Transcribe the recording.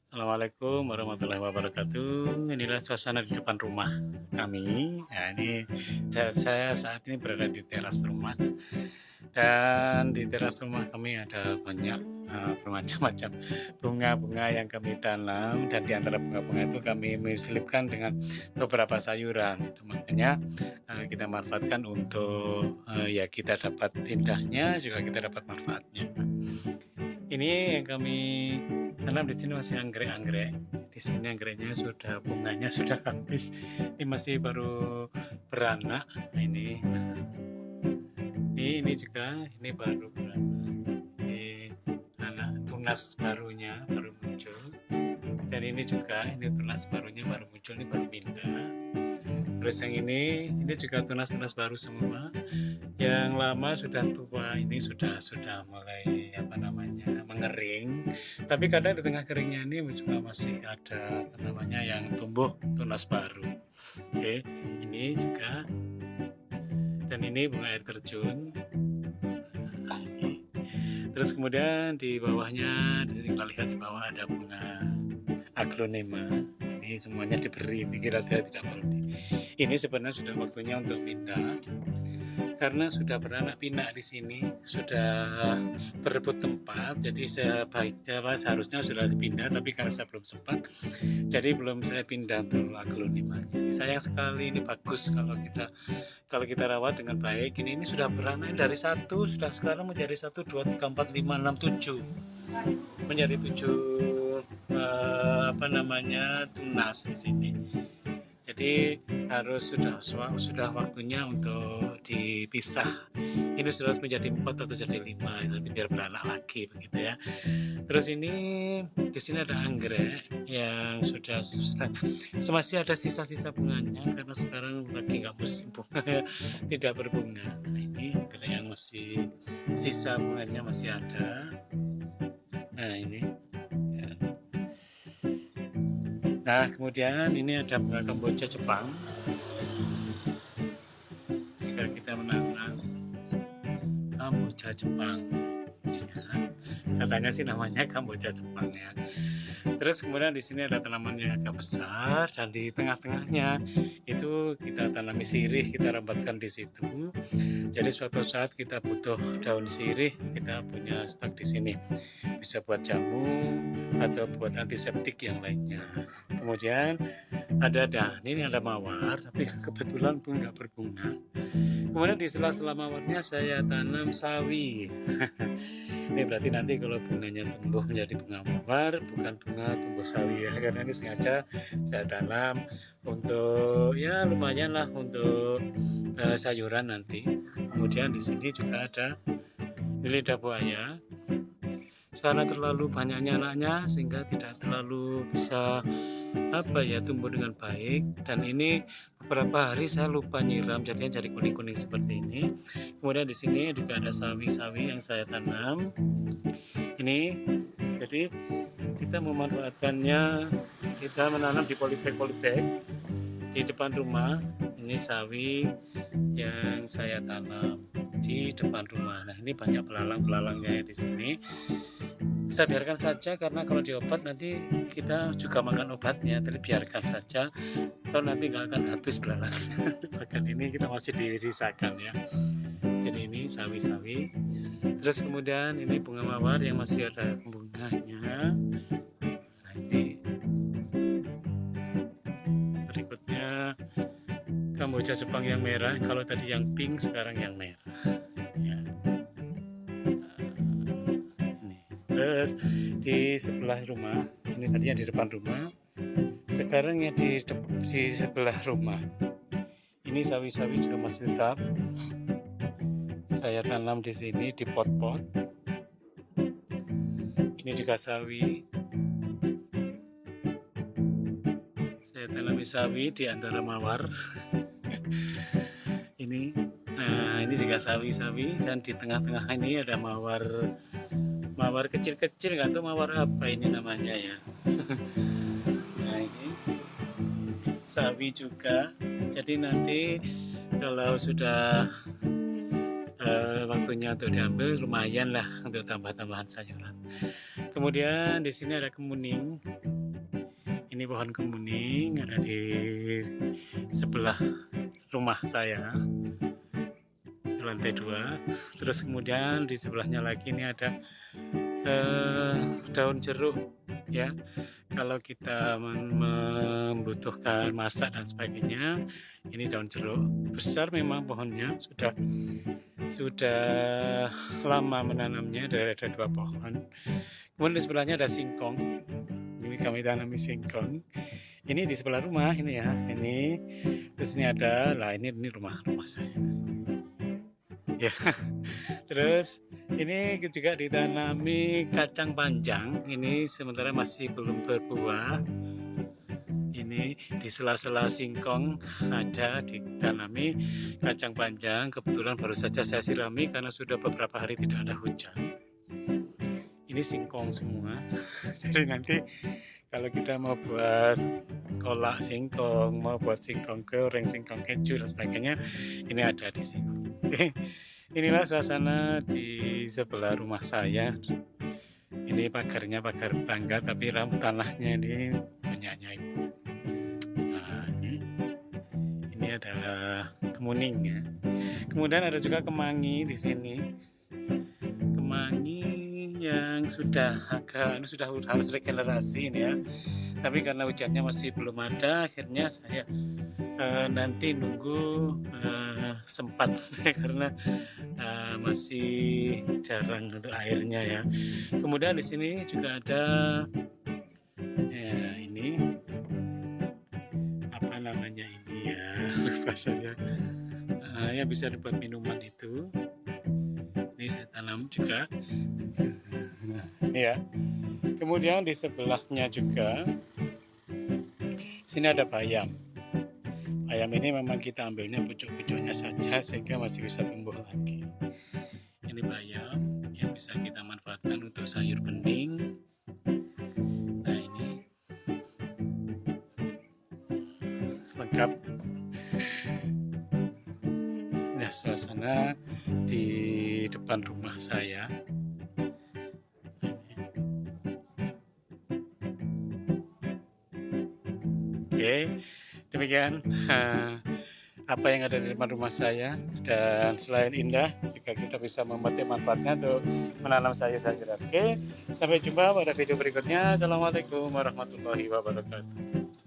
Assalamualaikum warahmatullahi wabarakatuh. Inilah suasana di depan rumah kami. Nah, ini saya saat ini berada di teras rumah, dan di teras rumah kami ada banyak bermacam-macam bunga-bunga yang kami tanam, dan di antara bunga-bunga itu kami selipkan dengan beberapa sayuran. Itu makanya kita manfaatkan untuk ya kita dapat indahnya juga kita dapat manfaatnya. Ini yang kami tanam di sini masih anggrek-anggrek. Di sini anggreknya sudah bunganya sudah habis. Ini masih baru beranak. Nah, ini juga ini baru beranak. Ini anak tunas barunya baru muncul. Dan ini juga ini tunas barunya baru muncul, ini baru pindah. Terus yang ini juga tunas-tunas baru semua. Yang lama sudah tua, ini sudah mulai mengering. Tapi kadang di tengah keringnya ini juga masih ada yang tumbuh tunas baru. Oke, ini juga, dan ini bunga air terjun. Terus kemudian di bawahnya, di sini kita lihat di bawah ada bunga aglonema. Ini semuanya diberi, kira-kira tidak berhenti. Ini sebenarnya sudah waktunya untuk pindah, karena sudah beranak pinak di sini, sudah berebut tempat. Jadi seharusnya sudah pindah, tapi karena saya belum sempat, jadi belum saya pindah untuk aglonema. Sayang sekali, ini bagus kalau kita rawat dengan baik. Ini sudah beranak dari satu, sudah sekarang menjadi 1, 2, 3, 4, 5, 6, 7, menjadi 7 tunas di sini. Jadi harus sudah waktunya untuk dipisah. Ini sudah menjadi 4 atau jadi 5, nanti biar beranak lagi begitu ya. Terus ini di sini ada anggrek yang sudah masih ada sisa-sisa bunganya, karena sekarang lagi nggak musim bunga, tidak berbunga. Nah, ini anggrek yang masih sisa bunganya masih ada. Nah, ini. Nah, kemudian ini ada bunga kemboja Jepang. Jika kita menanam kemboja Jepang, ya, katanya sih namanya kemboja Jepang ya. Terus kemudian di sini ada tanaman yang agak besar, dan di tengah-tengahnya itu kita tanami sirih, kita rambatkan di situ. Jadi suatu saat kita butuh daun sirih, kita punya stok di sini. Bisa buat jamu atau buat antiseptik yang lainnya. Kemudian ini ada mawar, tapi kebetulan pun nggak berbunga. Kemudian di sela-sela mawarnya saya tanam sawi. Ini berarti nanti kalau bunganya tumbuh menjadi bunga mawar, bukan bunga tumbuh sawi ya, karena ini sengaja saya tanam untuk ya lumayan lah untuk sayuran nanti. Kemudian di sini juga ada lidah buaya. Karena terlalu banyaknya anaknya sehingga tidak terlalu bisa tumbuh dengan baik, dan ini beberapa hari saya lupa nyiram, jadinya jadi kuning-kuning seperti ini. Kemudian di sini juga ada sawi-sawi yang saya tanam. Ini jadi kita memanfaatkannya, kita menanam di polybag di depan rumah. Ini sawi yang saya tanam di depan rumah. Nah, ini banyak belalang-belalangnya di sini. Saya biarkan saja, karena kalau diobat nanti kita juga makan obatnya, jadi biarkan saja, atau nanti nggak akan habis belalang. Bahkan ini kita masih disisakan ya. Jadi ini sawi-sawi. Terus kemudian ini bunga mawar yang masih ada bunganya. Nah, ini berikutnya kemboja Jepang yang merah. Kalau tadi yang pink, sekarang yang merah. Terus di sebelah rumah, ini tadinya di depan rumah, sekarang ya di sebelah rumah. Ini sawi-sawi juga masih tetap saya tanam di sini di pot-pot. Ini juga sawi. Saya tanami sawi di antara mawar. ini juga sawi-sawi, dan di tengah-tengah ini ada mawar kecil-kecil, nggak tahu mawar apa ini namanya ya. Nah, ini sawi juga. Jadi nanti kalau sudah waktunya untuk diambil, lumayan lah untuk tambah-tambahan sayuran. Kemudian di sini ada kemuning. Ini pohon kemuning ada di sebelah rumah saya, di lantai 2. Terus kemudian di sebelahnya lagi ini ada daun jeruk ya. Kalau kita membutuhkan masak dan sebagainya, ini daun jeruk besar, memang pohonnya sudah lama menanamnya, ada 2 pohon. Kemudian di sebelahnya ada singkong. Ini kami tanami singkong. Ini di sebelah rumah ini ya. Ini terus ini ada lah, ini rumah saya. Ya. Terus ini juga ditanami kacang panjang. Ini sementara masih belum berbuah. Ini di sela-sela singkong ada ditanami kacang panjang. Kebetulan baru saja saya sirami karena sudah beberapa hari tidak ada hujan. Ini singkong semua. Jadi nanti kalau kita mau buat kolak singkong, mau buat singkong goreng, singkong keju dan sebagainya, ini ada di sini. Inilah suasana di sebelah rumah saya. Ini pagarnya pagar bangga, tapi tanahnya ini punyanya ini. Nah, ini adalah kemuning ya. Kemudian ada juga kemangi di sini. Kemangi yang sudah harus regenerasi ini ya. Tapi karena hujannya masih belum ada, akhirnya saya nanti nunggu sempat karena masih jarang untuk airnya ya. Kemudian di sini juga ada ya, ini apa namanya ini ya, lupa saya. Ya bisa dibuat minuman itu. Ini saya tanam juga. Ya. Kemudian di sebelahnya juga sini ada bayam. Bayam ini memang kita ambilnya pucuk-pucuknya saja sehingga masih bisa tumbuh lagi. Ini bayam yang bisa kita manfaatkan untuk sayur bening. Nah, ini lengkap. Nah, suasana di depan rumah saya. Oke, demikian apa yang ada di depan rumah saya, dan selain indah juga kita bisa memetik manfaatnya untuk menanam sayur-sayuran. Oke, sampai jumpa pada video berikutnya. Assalamualaikum warahmatullahi wabarakatuh.